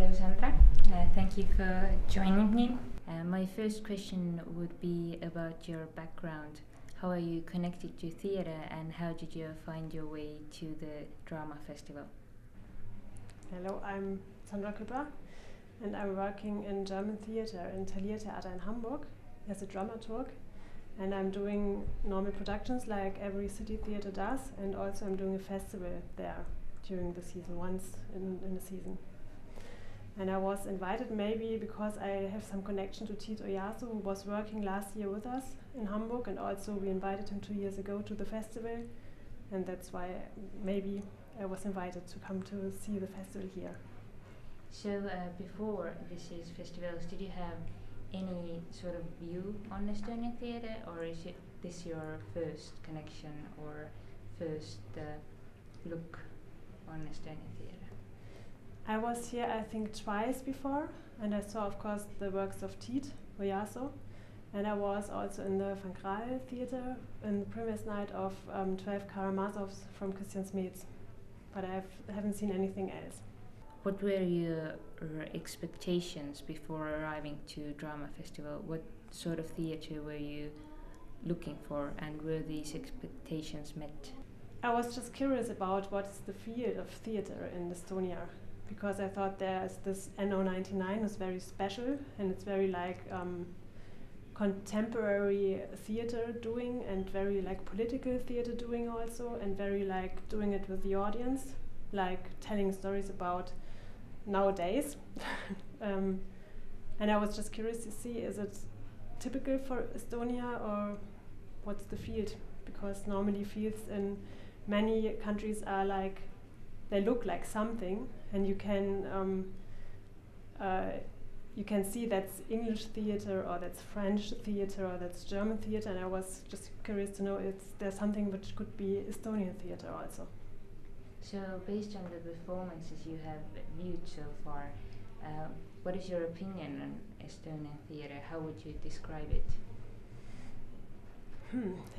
Hello, Sandra. Thank you for joining me. My first question would be about your background. How are you connected to theatre and how did you find your way to the drama festival? Hello, I'm Sandra Küpper and I'm working in German theatre in Thalia Theater in Hamburg as a dramaturg, and I'm doing normal productions like every city theatre does, and also I'm doing a festival there during the season, once in the season. And I was invited maybe because I have some connection to Tiit Oyasu, who was working last year with us in Hamburg, and also we invited him 2 years ago to the festival, and that's why maybe I was invited to come to see the festival here. So before this year's festivals, did you have any sort of view on Estonian theatre, or is this your first connection or first look on Estonian theatre? I was here I think twice before, and I saw of course the works of Tiit Oyasu, and I was also in the Van Graal Theatre in the previous night of 12 Karamazovs from Christian Smets, but I haven't seen anything else. What were your expectations before arriving to Drama Festival? What sort of theatre were you looking for, and were these expectations met? I was just curious about what's the field of theatre in Estonia, because I thought there's this NO99 is very special, and it's very like contemporary theatre doing, and very like political theatre doing also, and very like doing it with the audience, like telling stories about nowadays. And I was just curious to see, is it typical for Estonia or what's the field? Because normally fields in many countries are like, they look like something, and you can see that's English theatre, or that's French theatre, or that's German theatre, and I was just curious to know if there's something which could be Estonian theatre also. So based on the performances you have viewed so far, what is your opinion on Estonian theatre? How would you describe it?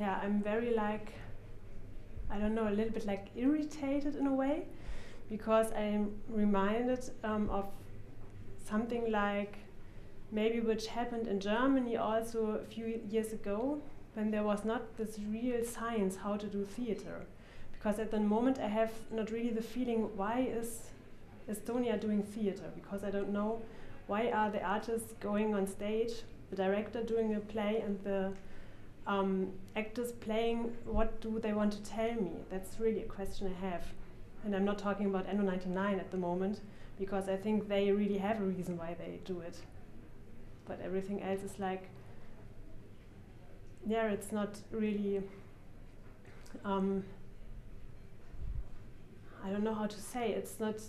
Yeah, I'm very like, I don't know, a little bit like irritated in a way, because I'm reminded of something like maybe which happened in Germany also a few years ago, when there was not this real science how to do theatre. Because at the moment I have not really the feeling, why is Estonia doing theatre? Because I don't know, why are the artists going on stage, the director doing a play, and the actors playing, what do they want to tell me? That's really a question I have. And I'm not talking about NO99 at the moment, because I think they really have a reason why they do it. But everything else is like, yeah, it's not really, I don't know how to say, it's not,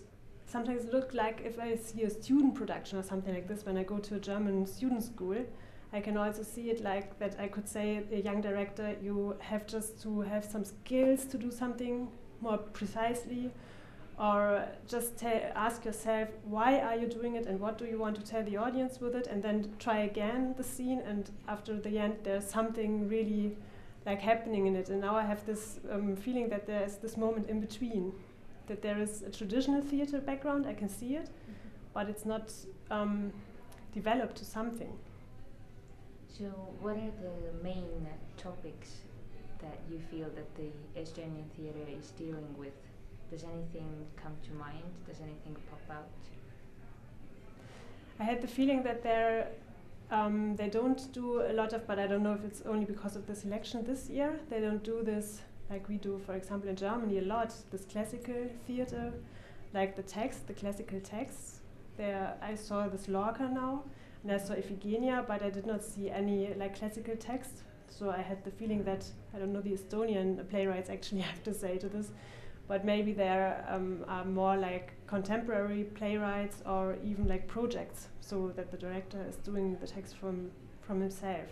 sometimes it looks like if I see a student production or something like this, when I go to a German student school, I can also see it like that I could say, a young director, you have just to have some skills to do something more precisely, or just ask yourself, why are you doing it and what do you want to tell the audience with it, and then try again the scene, and after the end there's something really like happening in it. And now I have this feeling that there is this moment in between, that there is a traditional theatre background, I can see it, but it's not developed to something. So what are the main topics that you feel that the Estonian theatre is dealing with? Does anything come to mind? Does anything pop out? I had the feeling that they don't do a lot of, but I don't know if it's only because of the selection this year, they don't do this like we do, for example, in Germany a lot, this classical theatre, like the text, the classical texts. There, I saw this Lorca now, and I saw Iphigenia, but I did not see any like classical text. So I had the feeling that, I don't know the Estonian playwrights actually have to say to this, but maybe there are more like contemporary playwrights or even like projects, so that the director is doing the text from himself.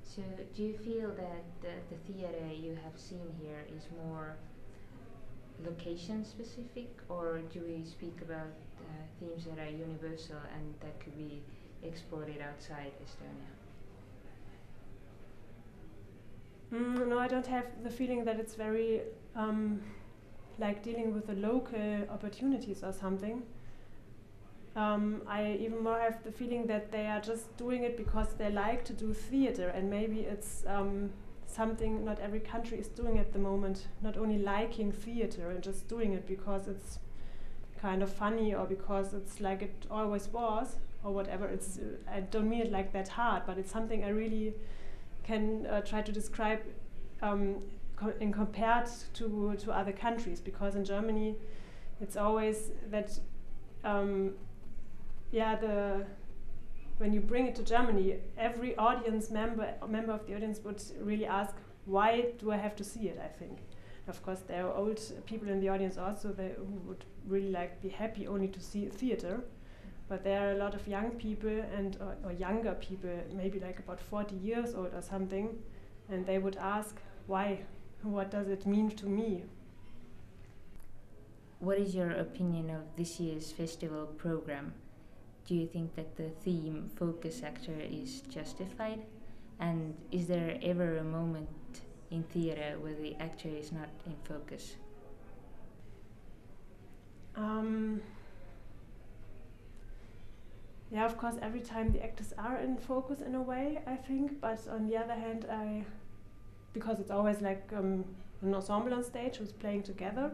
So do you feel that the theatre you have seen here is more location specific, or do we speak about themes that are universal and that could be exported outside Estonia? No, I don't have the feeling that it's very like dealing with the local opportunities or something. I even more have the feeling that they are just doing it because they like to do theater, and maybe it's something not every country is doing at the moment, not only liking theater and just doing it because it's kind of funny or because it's like it always was or whatever. It's I don't mean it like that hard, but it's something I really can try to describe in compared to other countries, because in Germany it's always that when you bring it to Germany, every audience member of the audience would really ask, why do I have to see it, I think. Of course, there are old people in the audience also who would really like be happy only to see theater, but there are a lot of young people and or younger people, maybe like about 40 years old or something, and they would ask, why? What does it mean to me? What is your opinion of this year's festival program? Do you think that the theme focus actor is justified? And is there ever a moment in theatre where the actor is not in focus? Yeah, of course, every time the actors are in focus in a way, I think. But on the other hand, because it's always like an ensemble on stage who's playing together,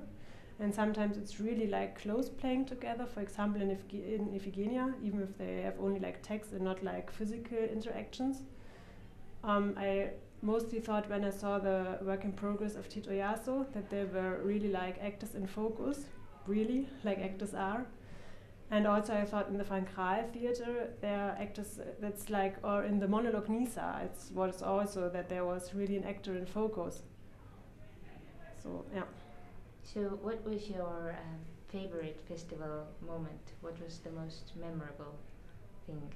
and sometimes it's really like close playing together. For example, in Iphigenia, even if they have only like text and not like physical interactions. I mostly thought when I saw the work in progress of Tito Yasso that they were really like actors in focus, really like actors are. And also I thought in the Van Kraal Theatre there are actors that's like, or in the monologue Nisa, it was also that there was really an actor in focus. So yeah. So what was your favorite festival moment? What was the most memorable thing?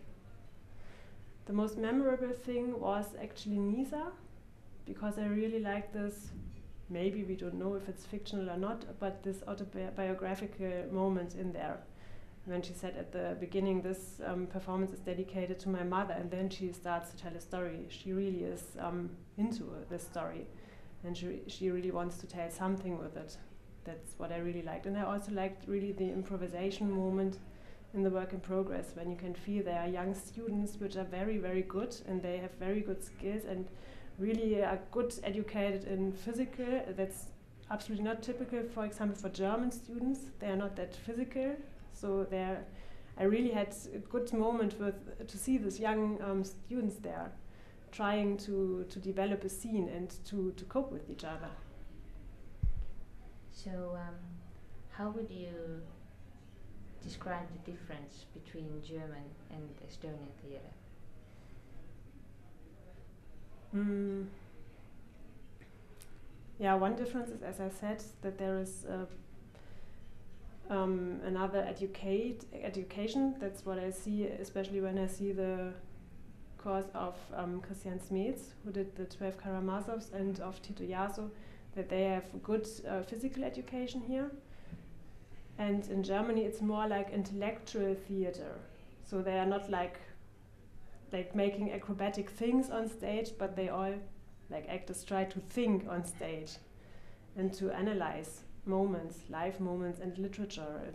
The most memorable thing was actually Nisa, because I really like this, maybe we don't know if it's fictional or not, but this autobiographical moment in there. When she said at the beginning, this performance is dedicated to my mother, and then she starts to tell a story. She really is into this story, and she really wants to tell something with it. That's what I really liked. And I also liked really the improvisation moment in the work in progress, when you can feel there are young students which are very, very good, and they have very good skills and really are good educated in physical. That's absolutely not typical, for example, for German students. They are not that physical. So I really had a good moment to see these young students there trying to develop a scene and to cope with each other. So how would you describe the difference between German and Estonian theatre? Yeah, one difference is, as I said, that there is another education. That's what I see, especially when I see the course of Christian Smets, who did the 12 Karamazovs, and of Tito Yasso, that they have good physical education here. And in Germany it's more like intellectual theater. So they are not like making acrobatic things on stage, but they all, like actors, try to think on stage and to analyze moments, live moments and literature.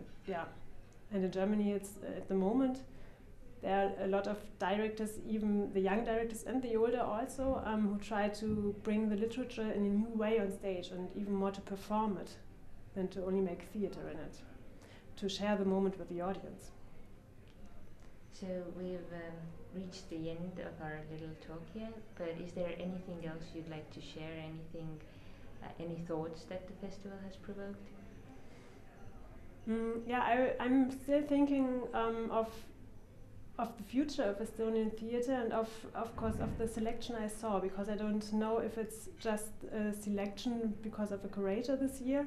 And in Germany it's at the moment there are a lot of directors, even the young directors and the older also, who try to bring the literature in a new way on stage, and even more to perform it than to only make theater in it, to share the moment with the audience. So we've reached the end of our little talk here, but is there anything else you'd like to share? Anything, any thoughts that the festival has provoked? I'm still thinking of the future of Estonian theatre, and of course of the selection I saw, because I don't know if it's just a selection because of a curator this year,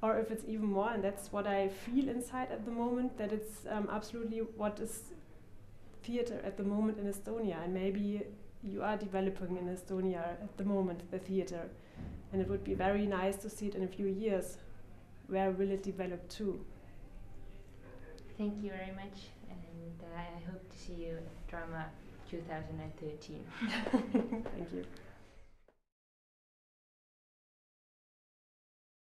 or if it's even more, and that's what I feel inside at the moment, that it's absolutely what is theatre at the moment in Estonia, and maybe you are developing in Estonia at the moment the theatre, and it would be very nice to see it in a few years. Where will it develop to? Thank you very much, and I hope to see you at Drama 2013. Thank you.